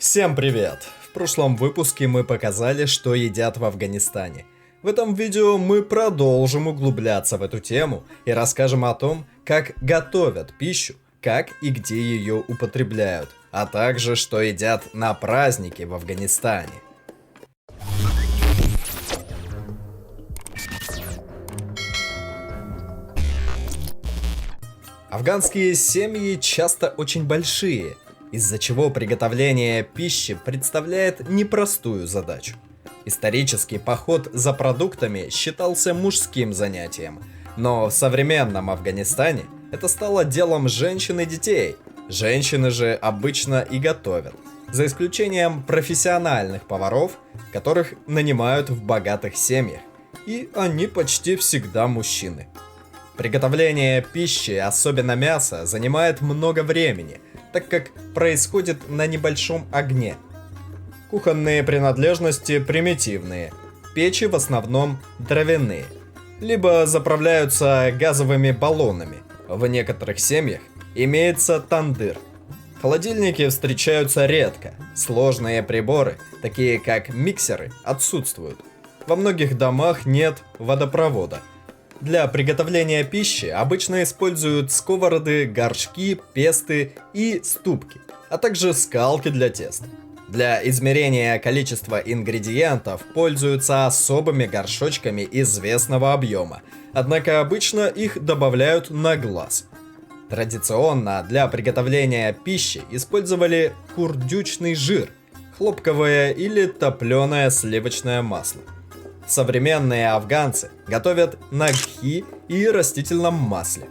Всем привет! В прошлом выпуске мы показали, что едят в Афганистане. В этом видео мы продолжим углубляться в эту тему и расскажем о том, как готовят пищу, как и где ее употребляют, а также что едят на праздники в Афганистане. Афганские семьи часто очень большие, из-за чего приготовление пищи представляет непростую задачу. Исторический поход за продуктами считался мужским занятием, но в современном Афганистане это стало делом женщин и детей. Женщины же обычно и готовят, за исключением профессиональных поваров, которых нанимают в богатых семьях, и они почти всегда мужчины. Приготовление пищи, особенно мяса, занимает много времени, так как происходит на небольшом огне. Кухонные принадлежности примитивные, печи в основном дровяные, либо заправляются газовыми баллонами. В некоторых семьях имеется тандыр. Холодильники встречаются редко, сложные приборы, такие как миксеры, отсутствуют. Во многих домах нет водопровода. Для приготовления пищи обычно используют сковороды, горшки, песты и ступки, а также скалки для теста. Для измерения количества ингредиентов пользуются особыми горшочками известного объема, однако обычно их добавляют на глаз. Традиционно для приготовления пищи использовали курдючный жир, хлопковое или топленое сливочное масло. Современные афганцы готовят на гхи и растительном масле.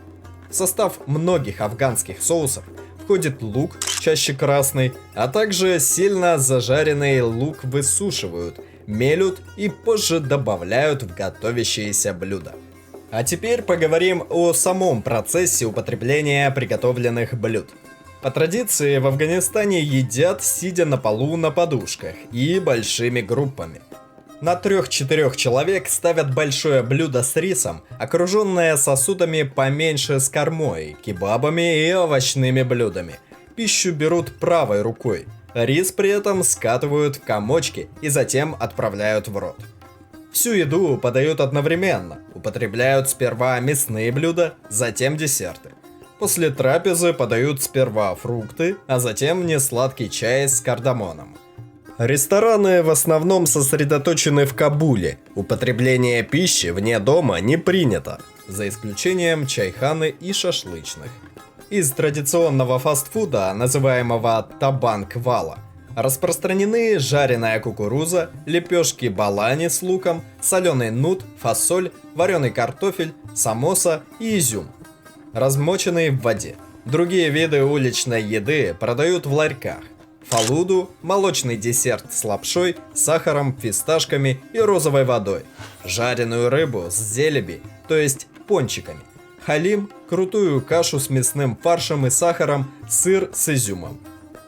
В состав многих афганских соусов входит лук, чаще красный, а также сильно зажаренный лук высушивают, мелют и позже добавляют в готовящиеся блюда. А теперь поговорим о самом процессе употребления приготовленных блюд. По традиции в Афганистане едят, сидя на полу на подушках и большими группами. На 3-4 человек ставят большое блюдо с рисом, окруженное сосудами поменьше с кормой, кебабами и овощными блюдами. Пищу берут правой рукой. Рис при этом скатывают в комочки и затем отправляют в рот. Всю еду подают одновременно. Употребляют сперва мясные блюда, затем десерты. После трапезы подают сперва фрукты, а затем несладкий чай с кардамоном. Рестораны в основном сосредоточены в Кабуле. Употребление пищи вне дома не принято, за исключением чайханы и шашлычных. Из традиционного фастфуда, называемого табанг-вала, распространены жареная кукуруза, лепешки балани с луком, соленый нут, фасоль, вареный картофель, самоса и изюм, размоченный в воде. Другие виды уличной еды продают в ларьках. Фалуду, молочный десерт с лапшой, сахаром, фисташками и розовой водой. Жареную рыбу с зелеби, то есть пончиками. Халим, крутую кашу с мясным фаршем и сахаром, сыр с изюмом.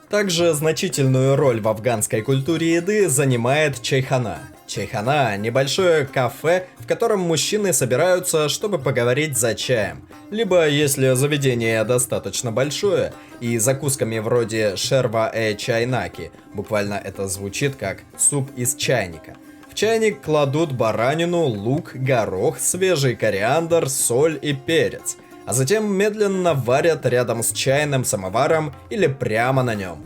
Также значительную роль в афганской культуре еды занимает чайхана. Чайхана – небольшое кафе, в котором мужчины собираются, чтобы поговорить за чаем. Либо, если заведение достаточно большое, и закусками вроде шерва-чайнаки, буквально это звучит как суп из чайника. В чайник кладут баранину, лук, горох, свежий кориандр, соль и перец, а затем медленно варят рядом с чайным самоваром или прямо на нем.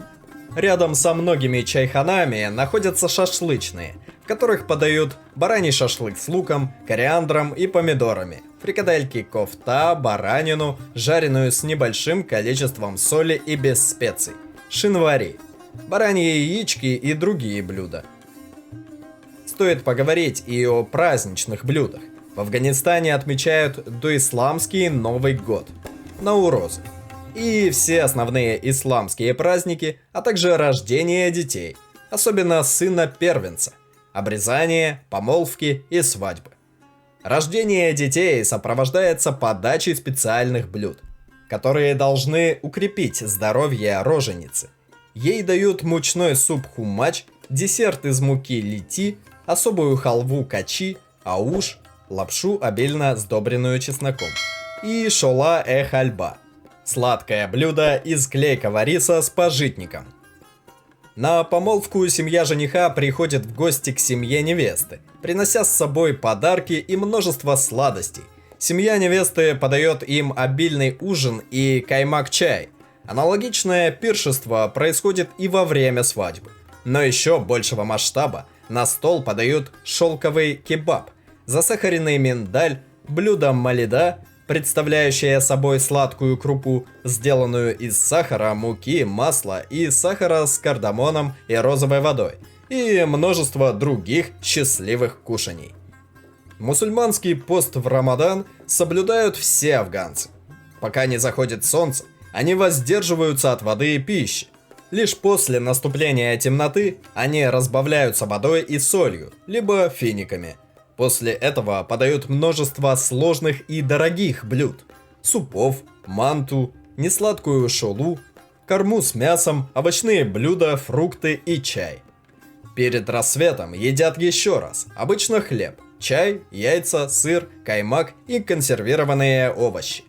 Рядом со многими чайханами находятся шашлычные, в которых подают бараний шашлык с луком, кориандром и помидорами, фрикадельки кофта, баранину, жареную с небольшим количеством соли и без специй, шинвари, бараньи яички и другие блюда. Стоит поговорить и о праздничных блюдах. В Афганистане отмечают доисламский Новый год, Наурозы, и все основные исламские праздники, а также рождение детей, особенно сына-первенца, обрезание, помолвки и свадьбы. Рождение детей сопровождается подачей специальных блюд, которые должны укрепить здоровье роженицы. Ей дают мучной суп хумач, десерт из муки лити, особую халву качи, ауш, лапшу, обильно сдобренную чесноком, и шола-хальба, сладкое блюдо из клейкого риса с пажитником. На помолвку семья жениха приходит в гости к семье невесты, принося с собой подарки и множество сладостей. Семья невесты подает им обильный ужин и каймак-чай. Аналогичное пиршество происходит и во время свадьбы. Но еще большего масштаба на стол подают шелковый кебаб, засахаренный миндаль, блюдо малида, представляющее собой сладкую крупу, сделанную из сахара, муки, масла и сахара с кардамоном и розовой водой, и множество других счастливых кушаний. Мусульманский пост в Рамадан соблюдают все афганцы. Пока не заходит солнце, они воздерживаются от воды и пищи. Лишь после наступления темноты они разбавляются водой и солью, либо финиками. После этого подают множество сложных и дорогих блюд. Супов, манту, несладкую шолу, корму с мясом, овощные блюда, фрукты и чай. Перед рассветом едят еще раз, обычно хлеб, чай, яйца, сыр, каймак и консервированные овощи.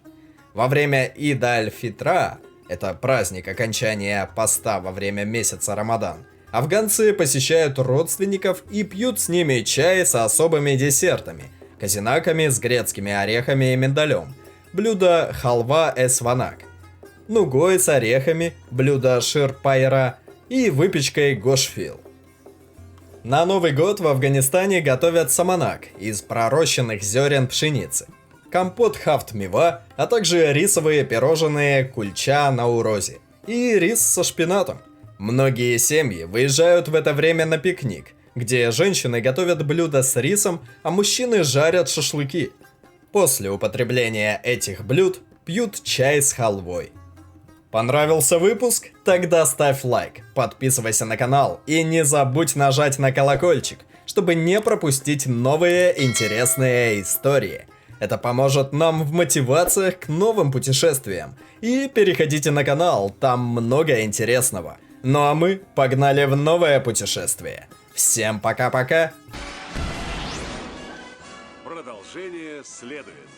Во время Ид-аль-Фитра, это праздник окончания поста во время месяца Рамадан, афганцы посещают родственников и пьют с ними чай с особыми десертами, казинаками с грецкими орехами и миндалем, блюдо халва-эсванак, нугой с орехами, блюдо шир-пайра и выпечкой гошфил. На Новый год в Афганистане готовят саманак из пророщенных зерен пшеницы, компот хафт-мива, а также рисовые пирожные кульча на урозе и рис со шпинатом. Многие семьи выезжают в это время на пикник, где женщины готовят блюда с рисом, а мужчины жарят шашлыки. После употребления этих блюд пьют чай с халвой. Понравился выпуск? Тогда ставь лайк, подписывайся на канал и не забудь нажать на колокольчик, чтобы не пропустить новые интересные истории. Это поможет нам в мотивациях к новым путешествиям. И переходите на канал, там много интересного. Ну а мы погнали в новое путешествие. Всем пока-пока! Продолжение следует.